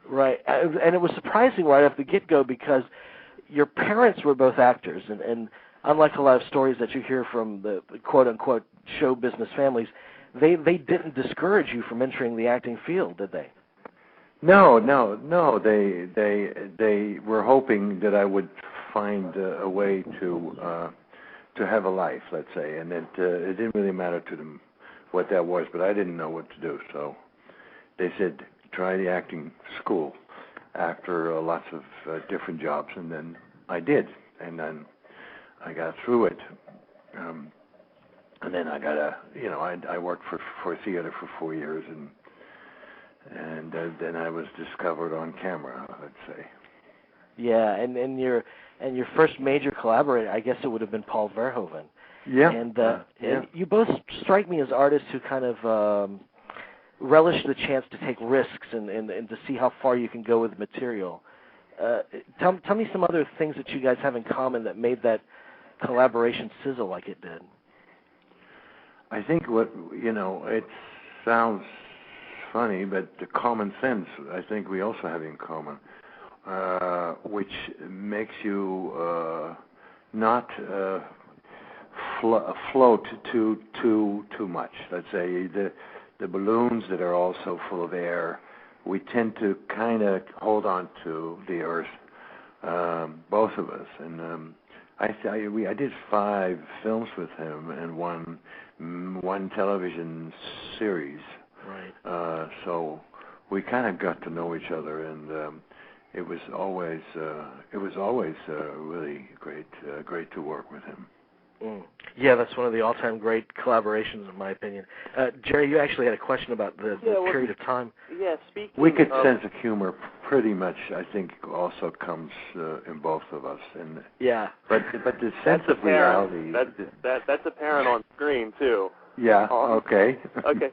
Right, and it was surprising right off the get-go because your parents were both actors, and unlike a lot of stories that you hear from the quote-unquote show business families, they didn't discourage you from entering the acting field, did they? No. They were hoping that I would find a way to have a life, let's say, and it didn't really matter to them what that was, but I didn't know what to do, so they said try the acting school after lots of different jobs, and then I did, and then I got through it, and then I got I worked for theater for 4 years, and then I was discovered on camera, I'd say. Yeah, and your first major collaborator, I guess it would have been Paul Verhoeven. Yeah. And you both strike me as artists who kind of relish the chance to take risks and to see how far you can go with material. Tell me some other things that you guys have in common that made that collaboration sizzle like it did. I think it sounds funny, but the common sense I think we also have in common, which makes you not float too much. Let's say the balloons that are also full of air, we tend to kind of hold on to the earth, both of us. And I did 5 films with him and one television series. Right. So we kind of got to know each other, and it was always really great to work with him. Yeah, that's one of the all-time great collaborations, in my opinion. Jerry, you actually had a question about the period of time. Yeah, speaking Wicked sense of humor pretty much, I think, also comes in both of us. And yeah. But the sense of reality... That's apparent on screen, too. Yeah, okay. Okay.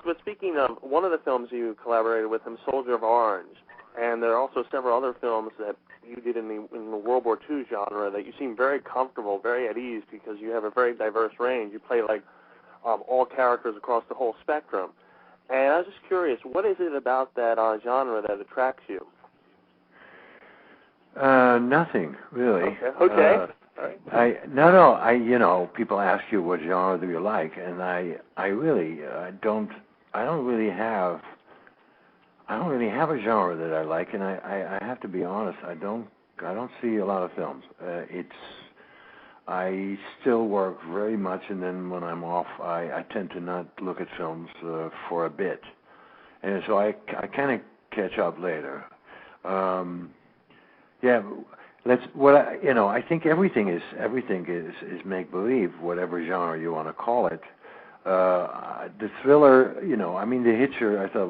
But speaking of, one of the films you collaborated with him, Soldier of Orange, and there are also several other films that you did in the World War II genre that you seem very comfortable, very at ease, because you have a very diverse range. You play like all characters across the whole spectrum. And I was just curious, what is it about that genre that attracts you? Nothing really. Okay. All right. People ask you what genre do you like, and I don't really have a genre that I like, and I have to be honest, I don't see a lot of films. I still work very much, and then when I'm off, I tend to not look at films for a bit, and so I kind of catch up later. I think everything is make believe, whatever genre you want to call it. The thriller, the Hitcher, I thought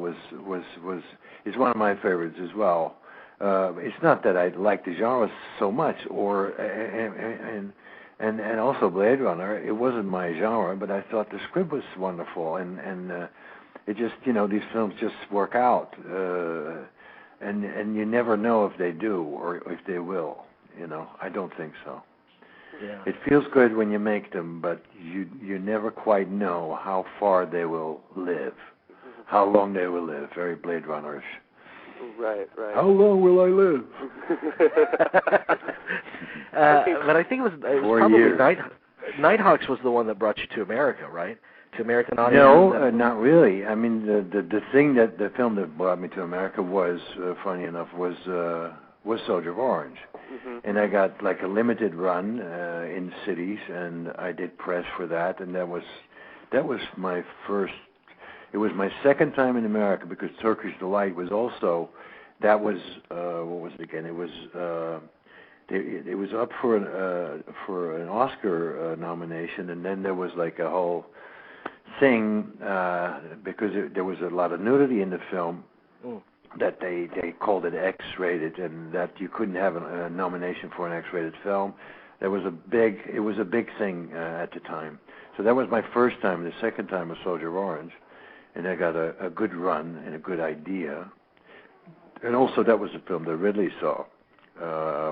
is one of my favorites as well. It's not that I like the genre so much, and also Blade Runner. It wasn't my genre, but I thought the script was wonderful, and it just these films just work out, and you never know if they do or if they will. I don't think so. Yeah. It feels good when you make them, but you never quite know how far they will live, how long they will live. Very Blade Runners. Right. How long will I live? But I think it was probably years. Nighthawks was the one that brought you to America, right? To American audiences. No, not really. I mean, the film that brought me to America was, funny enough, was Soldier of Orange. Mm-hmm. And I got like a limited run in cities, and I did press for that, and that was my first. It was my second time in America, because Turkish Delight was also. That was what was it again? It was up for an Oscar nomination, and then there was like a whole thing because there was a lot of nudity in the film. That they called it X-rated, and that you couldn't have a nomination for an X-rated film. It was a big thing at the time. So that was my first time. The second time was Soldier of Orange, and I got a good run and a good idea. And also that was the film that Ridley saw,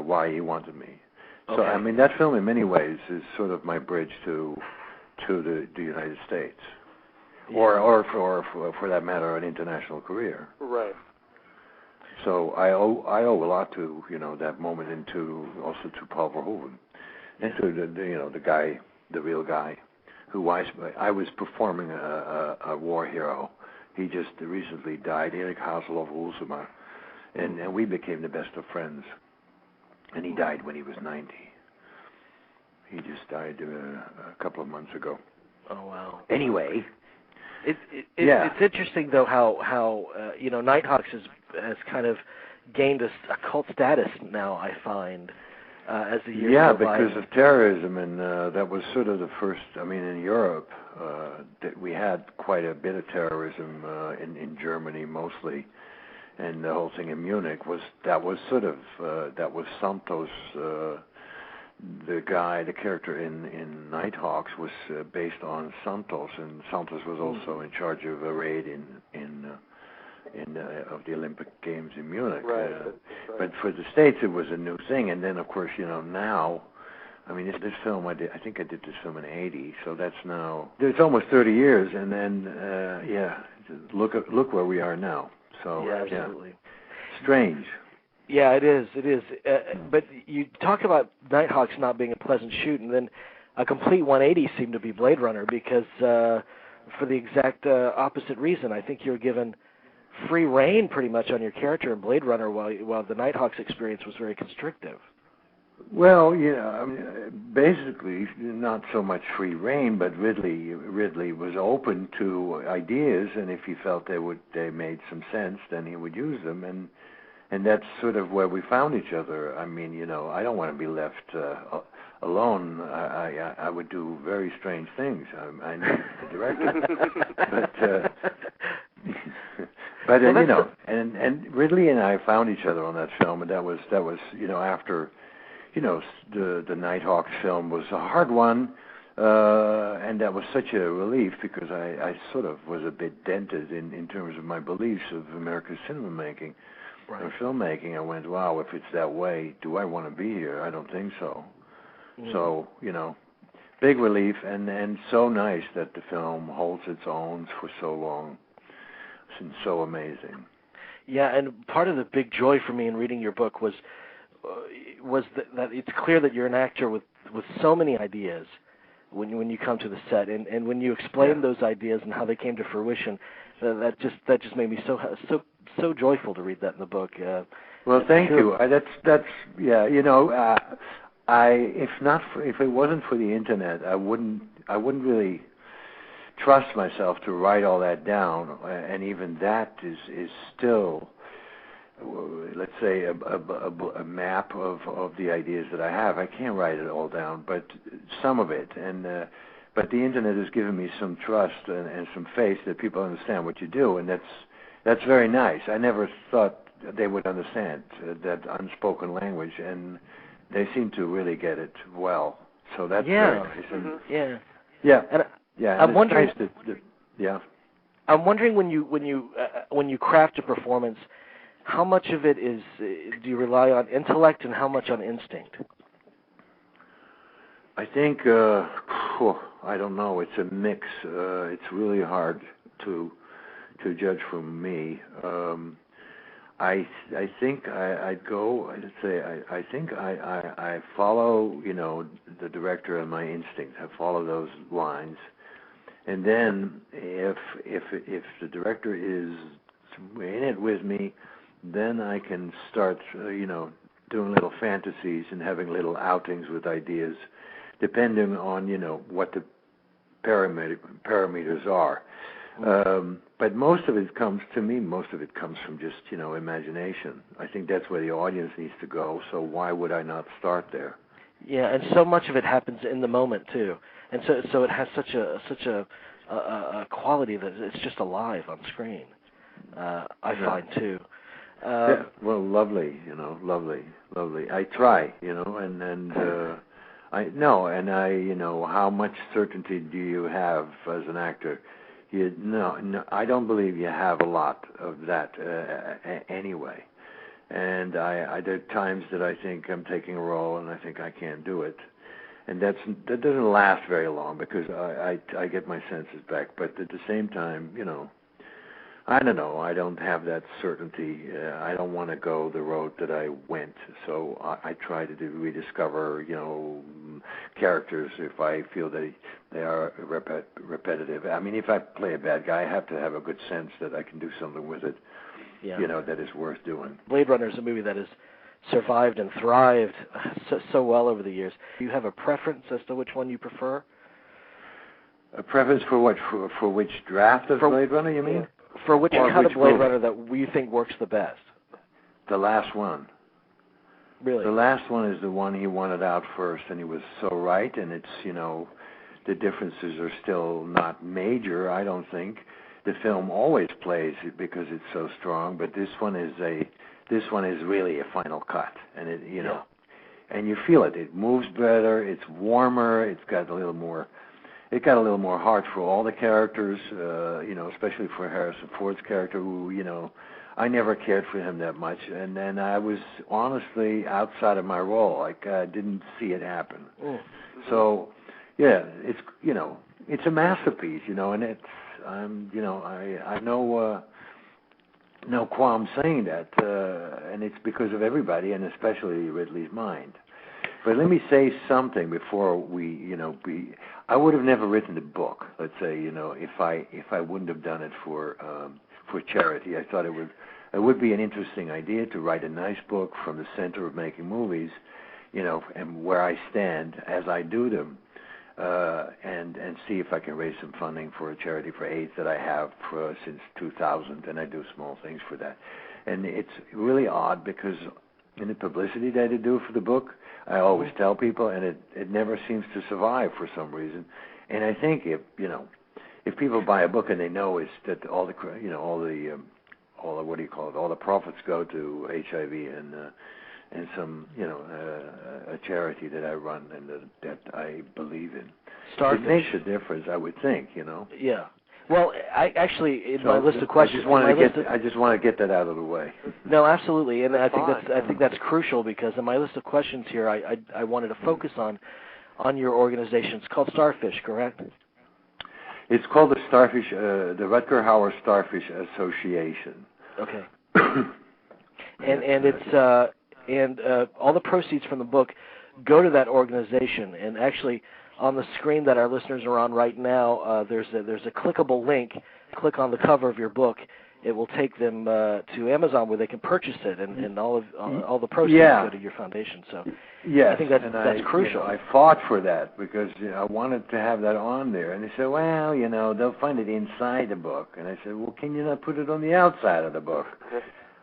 Why He Wanted Me. So I mean, that film in many ways is sort of my bridge to the United States, or for that matter, an international career. Right. So I owe a lot to that moment, and also to Paul Verhoeven, and to the guy, the real guy, who I was performing a war hero. He just recently died, Erik Haseloff Ulsema, and we became the best of friends. And he died when he was 90. He just died a couple of months ago. Oh wow. Anyway, it's interesting though how Nighthawks has kind of gained a cult status now. I find as the years go by. Because of terrorism, and that was sort of the first. I mean, in Europe, that we had quite a bit of terrorism in Germany mostly, and the whole thing in Munich was Santos. The character in Nighthawks was based on Santos, and Santos was also in charge of a raid of the Olympic Games in Munich. Right, but for the States, it was a new thing. And then, of course, now, I mean, this film I think I did this film in '80, so that's now it's almost 30 years. And then, look where we are now. So yeah, absolutely. Strange. Yeah, it is. It is. But you talk about Nighthawks not being a pleasant shoot, and then a complete 180 seemed to be Blade Runner, because for the exact opposite reason. I think you were given free reign pretty much on your character in Blade Runner, while the Nighthawks experience was very constrictive. Well, I mean, basically not so much free reign, but Ridley was open to ideas, and if he felt they made some sense, then he would use them, and that's sort of where we found each other. I mean, I don't want to be left alone. I would do very strange things. I need the director, but and Ridley and I found each other on that film, and that was after the Nighthawks film was a hard one, and that was such a relief, because I sort of was a bit dented in terms of my beliefs of American cinema making. Right. Or filmmaking. I went, wow, if it's that way, do I want to be here? I don't think so. Mm. So, big relief, and so nice that the film holds its own for so long. It's so amazing. Yeah, and part of the big joy for me in reading your book was that it's clear that you're an actor with so many ideas when you come to the set, and when you explain those ideas and how they came to fruition, that just made me so joyful to read that in the book. Well, thank you. That's if it wasn't for the internet, I wouldn't really trust myself to write all that down, and even that is still, let's say, a map of the ideas that I have. I can't write it all down, but some of it, and but the internet has given me some trust and some faith that people understand what you do, and that's very nice. I never thought they would understand that unspoken language, and they seem to really get it well. So that's very nice. And, I'm wondering. Nice I'm wondering when you craft a performance, how much of it do you rely on intellect and how much on instinct? I think I don't know. It's a mix. It's really hard to judge from me. I think I'd go. I'd say I think I follow the director and my instinct. I follow those lines, and then if the director is in it with me, then I can start doing little fantasies and having little outings with ideas, depending on what the parameters are. But most of it comes from just imagination. I think that's where the audience needs to go. So why would I not start there? Yeah, and so much of it happens in the moment too, and so it has such a quality that it's just alive on screen. I find too. Well, lovely, lovely. I try, and I know, and how much certainty do you have as an actor? No, I don't believe you have a lot of that anyway. And there are times that I think I'm taking a role and I think I can't do it, and that doesn't last very long because I get my senses back. But at the same time, I don't know. I don't have that certainty. I don't want to go the road that I went, so I try to rediscover, characters if I feel that they are repetitive. I mean, if I play a bad guy, I have to have a good sense that I can do something with it, that is worth doing. Blade Runner is a movie that has survived and thrived so well over the years. Do you have a preference as to which one you prefer? A preference for what? For which draft of Blade Runner, you mean? For which kind of Blade Runner that you think works the best? The last one. Really? The last one is the one he wanted out first, and he was so right, and it's, the differences are still not major, I don't think. The film always plays it because it's so strong, but this one is really a final cut, and it, and you feel it. It moves better, it's warmer, it got a little more heart for all the characters, especially for Harrison Ford's character, who, I never cared for him that much. And then I was honestly outside of my role. Like, I didn't see it happen. So, yeah, it's a masterpiece, and it's, I know no qualm saying that, and it's because of everybody, and especially Ridley's mind. But let me say something before we, I would have never written the book. Let's say, if I wouldn't have done it for charity. I thought it would be an interesting idea to write a nice book from the center of making movies, and where I stand as I do them, and see if I can raise some funding for a charity for AIDS that I have since 2000, and I do small things for that. And it's really odd because in the publicity that I do for the book, I always tell people, and it never seems to survive for some reason. And I think if people buy a book and they know it's that all the what do you call it? All the profits go to HIV and some a charity that I run and that I believe in. Starfish. It makes a difference, I would think. Yeah. Well, I actually in my list of questions, I just want to get that out of the way. No, absolutely, and I think that's crucial because in my list of questions here, I wanted to focus on your organization. It's called Starfish, correct? It's called the Rutger Hauer Starfish Association. Okay. and it's and all the proceeds from the book go to that organization, and actually. On the screen that our listeners are on right now, there's a clickable link. Click on the cover of your book. It will take them to Amazon where they can purchase it, and all the proceeds go to your foundation. So yes, I think that's crucial. I fought for that because I wanted to have that on there, and they said, well, they'll find it inside the book, and I said, well, can you not put it on the outside of the book?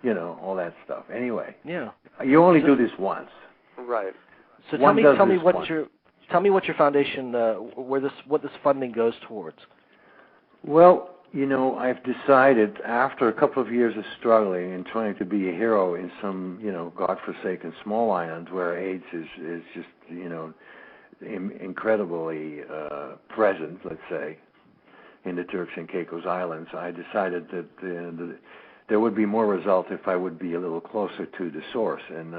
All that stuff. Anyway, you only do this once, right? So tell me what your foundation, what this funding goes towards. Well, I've decided after a couple of years of struggling and trying to be a hero in some, godforsaken small island where AIDS is just, incredibly present, let's say, in the Turks and Caicos Islands, I decided that there would be more result if I would be a little closer to the source, and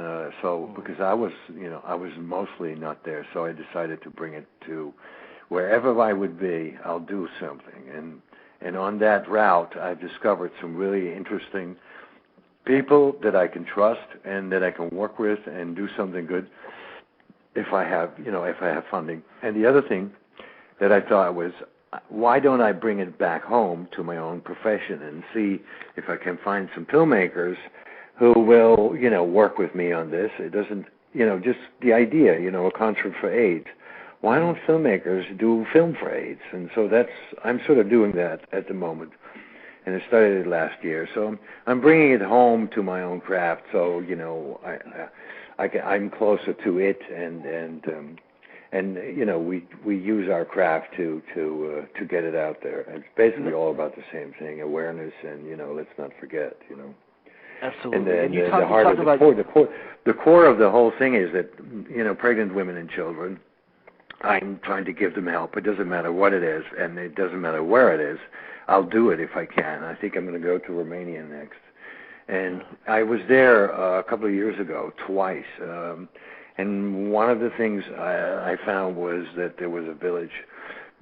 because I was mostly not there, so I decided to bring it to wherever I would be. I'll do something, and on that route, I've discovered some really interesting people that I can trust and that I can work with and do something good if I have funding. And the other thing that I thought was, why don't I bring it back home to my own profession and see if I can find some filmmakers who will, work with me on this. It doesn't, just the idea, a concert for AIDS. Why don't filmmakers do film for AIDS? And so I'm sort of doing that at the moment. And I started it last year. So I'm bringing it home to my own craft. So, I'm closer to it and we use our craft to get it out there. It's basically all about the same thing: awareness, and let's not forget. Absolutely. And the core of the whole thing is that pregnant women and children. I'm trying to give them help. It doesn't matter what it is, and it doesn't matter where it is. I'll do it if I can. I think I'm going to go to Romania next, and I was there a couple of years ago twice. And one of the things I found was that there was a village,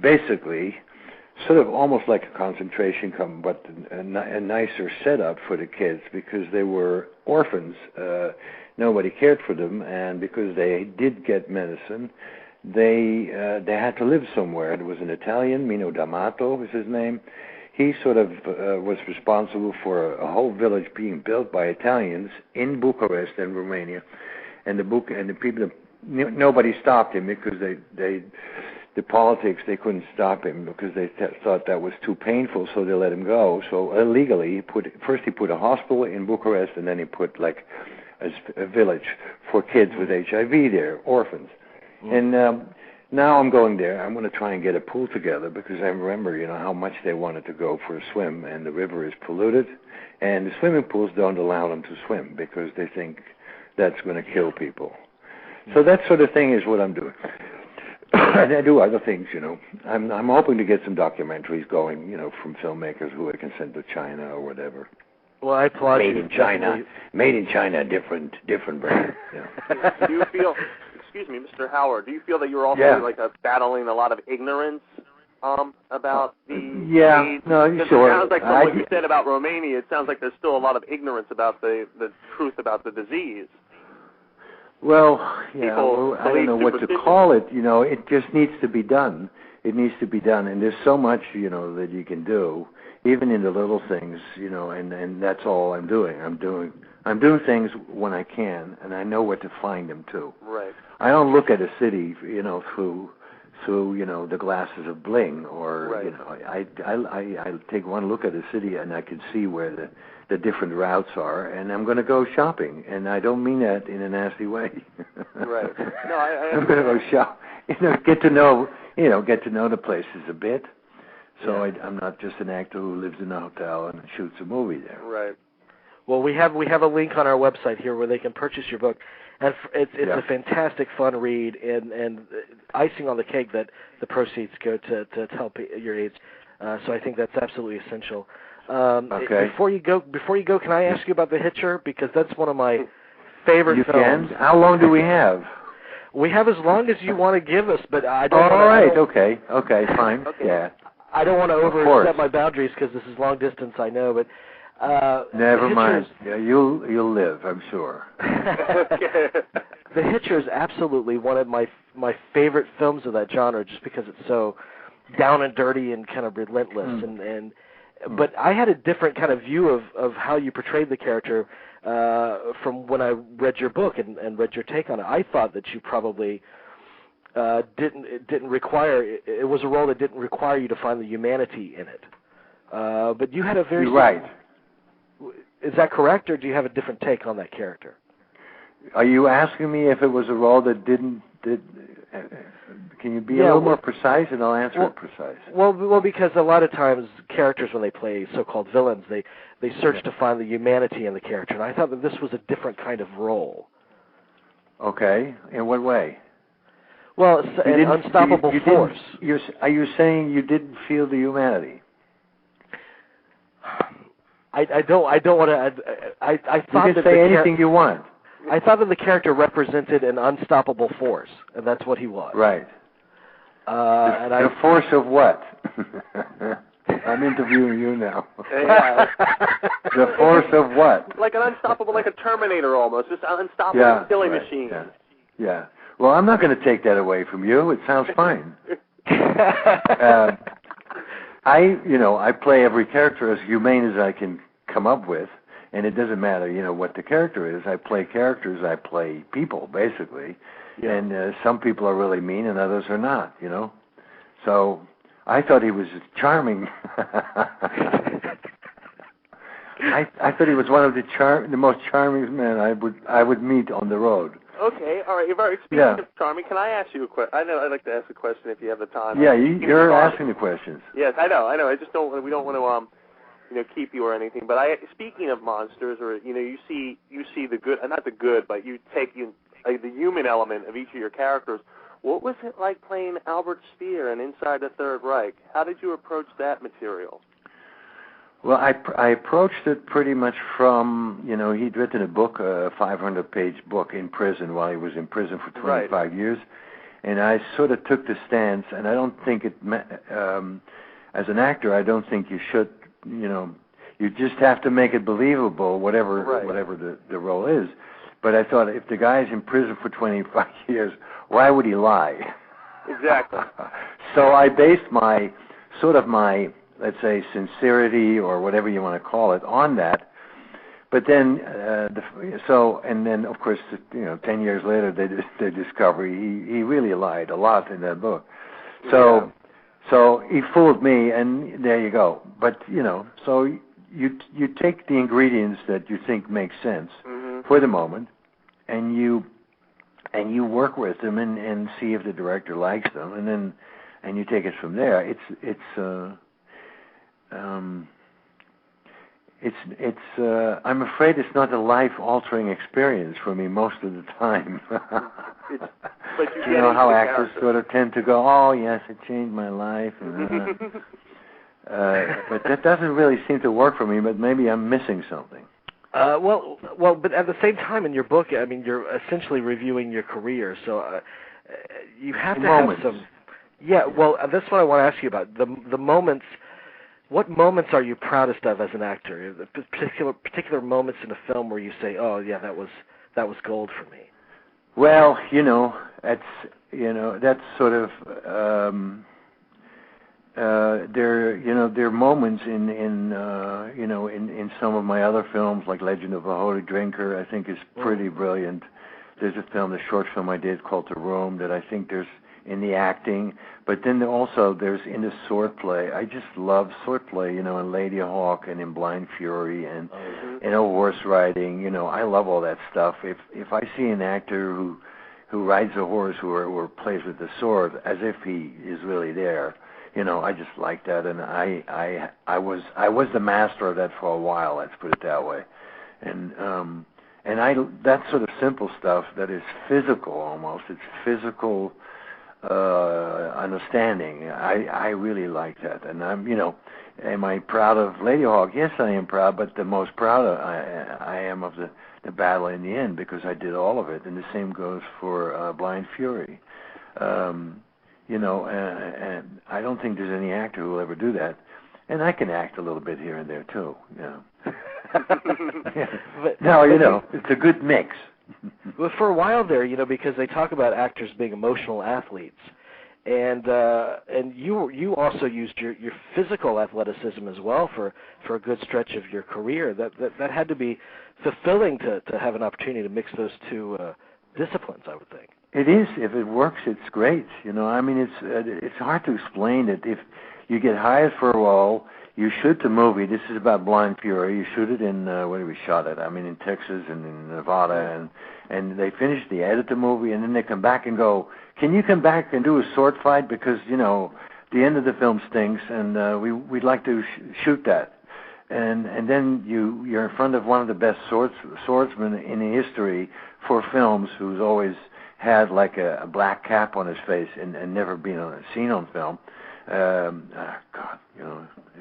basically, sort of almost like a concentration camp, but a nicer setup for the kids because they were orphans. Nobody cared for them, and because they did get medicine, they had to live somewhere. There was an Italian, Mino D'Amato was his name. He sort of was responsible for a whole village being built by Italians in Bucharest and Romania, and the people. Nobody stopped him because the politics, they couldn't stop him because they thought that was too painful, so they let him go. So illegally, he put a hospital in Bucharest, and then he put like a village for kids with HIV there, orphans. And now I'm going there. I'm going to try and get a pool together because I remember, how much they wanted to go for a swim, and the river is polluted, and the swimming pools don't allow them to swim because they think that's going to kill people. So that sort of thing is what I'm doing. And I do other things, I'm hoping to get some documentaries going, from filmmakers who I can send to China or whatever. Well, I applaud you. Made in China, different brand. Do you feel, excuse me, Mr. Hauer, do you feel that you're also battling a lot of ignorance about the AIDS? No, sure. It sounds like from what you said about Romania, it sounds like there's still a lot of ignorance about the truth about the disease. Well, I don't know what to call it. It just needs to be done. It needs to be done, and there's so much, that you can do, even in the little things, and that's all I'm doing. I'm doing things when I can, and I know where to find them too. Right. I don't look at a city, through the glasses of bling, or I take one look at a city and I can see where the different routes are, and I'm going to go shopping, and I don't mean that in a nasty way. Right. No, I'm going to go shop. Get to know the places a bit. So I'm not just an actor who lives in a hotel and shoots a movie there. Right. Well, we have a link on our website here where they can purchase your book, and it's a fantastic, fun read, and icing on the cake that the proceeds go to help your AIDS. So I think that's absolutely essential. Okay. Before you go, can I ask you about The Hitcher, because that's one of my favorite films. Can? How long do we have? We have as long as you want to give us, but I don't. All right. Okay. Fine. Okay. Yeah. I don't want to overstep my boundaries because this is long distance, I know, but never mind. Yeah, you'll live, I'm sure. The Hitcher is absolutely one of my favorite films of that genre, just because it's so down and dirty and kind of relentless. But I had a different kind of view of how you portrayed the character from when I read your book and read your take on it. I thought that you probably didn't require it was a role that didn't require you to find the humanity in it. But you had a very right. Is that correct, or do you have a different take on that character? Are you asking me if it was a role that didn't? Can you be a little more precise, and I'll answer it precise. Well, because a lot of times characters, when they play so-called villains, they search to find the humanity in the character, and I thought that this was a different kind of role. Okay, in what way? Well, it's an unstoppable force. Are you saying you didn't feel the humanity? I don't want to. I thought you can say anything you want. I thought that the character represented an unstoppable force, and that's what he was. Right. The force of what? I'm interviewing you now. Yeah. The force of what? Like an unstoppable, like a Terminator almost, just an unstoppable killing machine. Yeah. Well, I'm not going to take that away from you. It sounds fine. I play every character as humane as I can come up with, and it doesn't matter, what the character is. I play characters. I play people, basically. Yeah. And some people are really mean, and others are not. So I thought he was charming. I thought he was one of the most charming men I would meet on the road. Okay, all right. Speaking of charming, can I ask you a question? I know I'd like to ask a question if you have the time. Yeah, you're asking the questions. Yes, I know. I just don't. We don't want to, keep you or anything. But speaking of monsters, or you see the good, not the good, but you take the human element of each of your characters. What was it like playing Albert Speer in Inside the Third Reich? How did you approach that material? Well, I approached it pretty much from, he'd written a book, a 500-page book in prison while he was in prison for 25 years, and I sort of took the stance, and I don't think as an actor, I don't think you should, you just have to make it believable, whatever the role is. But I thought, if the guy's in prison for 25 years, why would he lie? Exactly. So I based my, let's say, sincerity or whatever you want to call it on that. But then, and then of course, 10 years later, they discover he really lied a lot in that book. So he fooled me, and there you go. But so you take the ingredients that you think make sense for the moment, and you work with them and see if the director likes them, and you take it from there. I'm afraid it's not a life-altering experience for me most of the time. But you know how actors sort of tend to go, "Oh yes, it changed my life," but that doesn't really seem to work for me. But maybe I'm missing something. Well, but at the same time, in your book, I mean, you're essentially reviewing your career, so you have to have some. Yeah, well, that's what I want to ask you about. The moments. What moments are you proudest of as an actor? The particular moments in a film where you say, "Oh, yeah, that was gold for me." Well, that's sort of there are moments in some of my other films, like Legend of a Holy Drinker. I think is pretty brilliant. There's a short film I did called The Room that I think there's in the acting, but then also there's in the swordplay. I just love swordplay, in Lady Hawk and in Blind Fury and in horse riding. I love all that stuff. If I see an actor who rides a horse or plays with the sword as if he is really there, I just like that, and I was the master of that for a while. Let's put it that way, and that sort of simple stuff that is physical almost. It's physical. Understanding. I really like that, and am I proud of Lady Hawk? Yes, I am proud, but the most proud I am of the battle in the end, because I did all of it, and the same goes for Blind Fury. And I don't think there's any actor who will ever do that, and I can act a little bit here and there too. No, it's a good mix. Well, for a while there, because they talk about actors being emotional athletes, and you also used your physical athleticism as well for a good stretch of your career. That had to be fulfilling to have an opportunity to mix those two disciplines, I would think. It is. If it works, it's great. I mean, it's hard to explain it. If you get hired for a role, you shoot the movie. This is about Blind Fury. You shoot it in where we shot it. I mean, in Texas and in Nevada, and they edit the movie, and then they come back and go, "Can you come back and do a sword fight, because the end of the film stinks, and we'd like to shoot that." And then you're in front of one of the best swordsmen in history for films, who's always had like a black cap on his face and never been seen on film. God,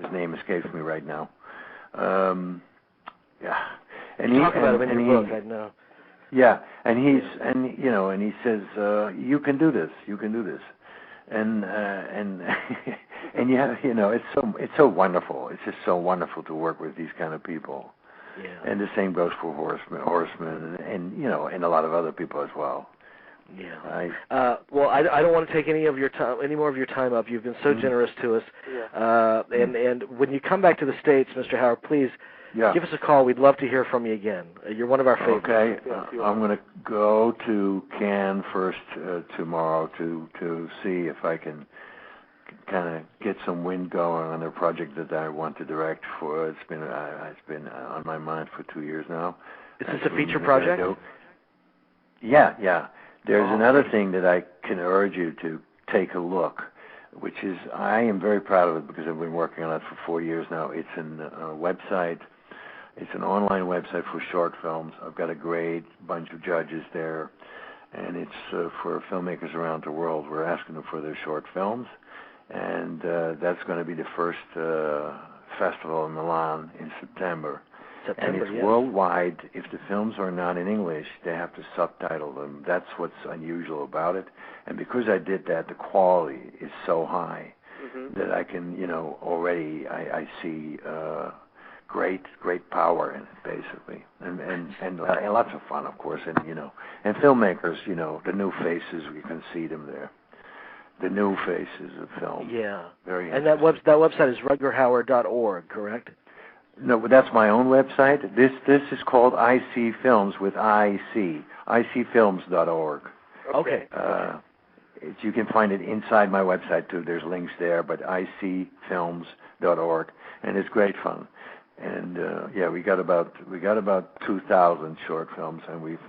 his name escapes me right now. Yeah, and you talk about him in your book, I know. Yeah, and he says, "You can do this. You can do this," and it's so wonderful. It's just so wonderful to work with these kind of people. Yeah. And the same goes for horsemen, and a lot of other people as well. Yeah. Well, I don't want to take any more of your time up. You've been so generous to us. Yeah. And when you come back to the States, Mr. Hauer, please give us a call. We'd love to hear from you again. You're one of our favorites. Okay. I'm going to go to Cannes first tomorrow to see if I can kind of get some wind going on a project that I want to direct for. It's been on my mind for 2 years now. Is this a feature project? Yeah. There's another thing that I can urge you to take a look, which is, I am very proud of it because I've been working on it for 4 years now. It's a website. It's an online website for short films. I've got a great bunch of judges there, and it's for filmmakers around the world. We're asking them for their short films, and that's going to be the first festival in Milan in September. And it's worldwide. If the films are not in English, they have to subtitle them. That's what's unusual about it. And because I did that, the quality is so high. that I can, already I see great power in it, basically, and lots of fun, of course, and filmmakers, the new faces, you can see them there, the new faces of film. Yeah. Very. And that website is rutgerhauer.org, correct? No, but that's my own website. This is called IC Films with IC, icfilms.org. Okay. You can find it inside my website too. There's links there, but icfilms.org, and it's great fun. And we got about 2,000 short films, and we've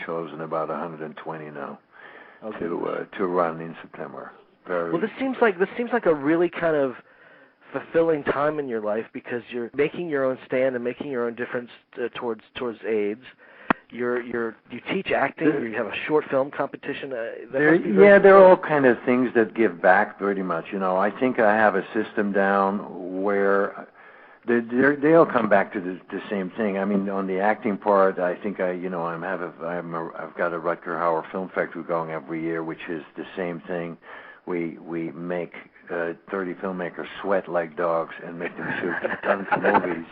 chosen about 120 now to run in September. Well, this seems like a really kind of fulfilling time in your life, because you're making your own stand and making your own difference towards AIDS. You teach acting. You have a short film competition. They're all kind of things that give back pretty much. I think I have a system down where they all come back to the same thing. I mean, on the acting part, I think I've got a Rutger Hauer Film Factory going every year, which is the same thing. We make 30 filmmakers sweat like dogs and make them shoot tons of movies.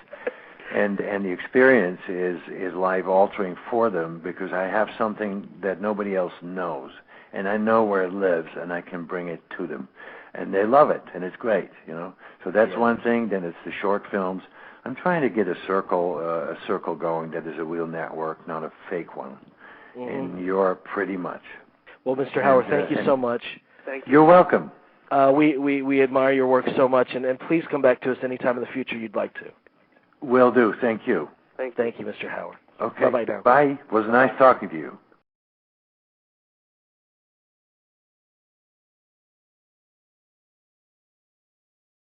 And the experience is life altering for them, because I have something that nobody else knows, and I know where it lives, and I can bring it to them, and they love it, and it's great, So that's one thing. Then it's the short films. I'm trying to get a circle going that is a real network, not a fake one. In Europe, pretty much. Well, Mr. Hauer, thank you so much. Thank you. You're welcome. We admire your work so much, and please come back to us anytime in the future you'd like to. Will do. Thank you. Thank you, Mr. Hauer. Okay. Bye-bye now. Bye. It was nice talking to you.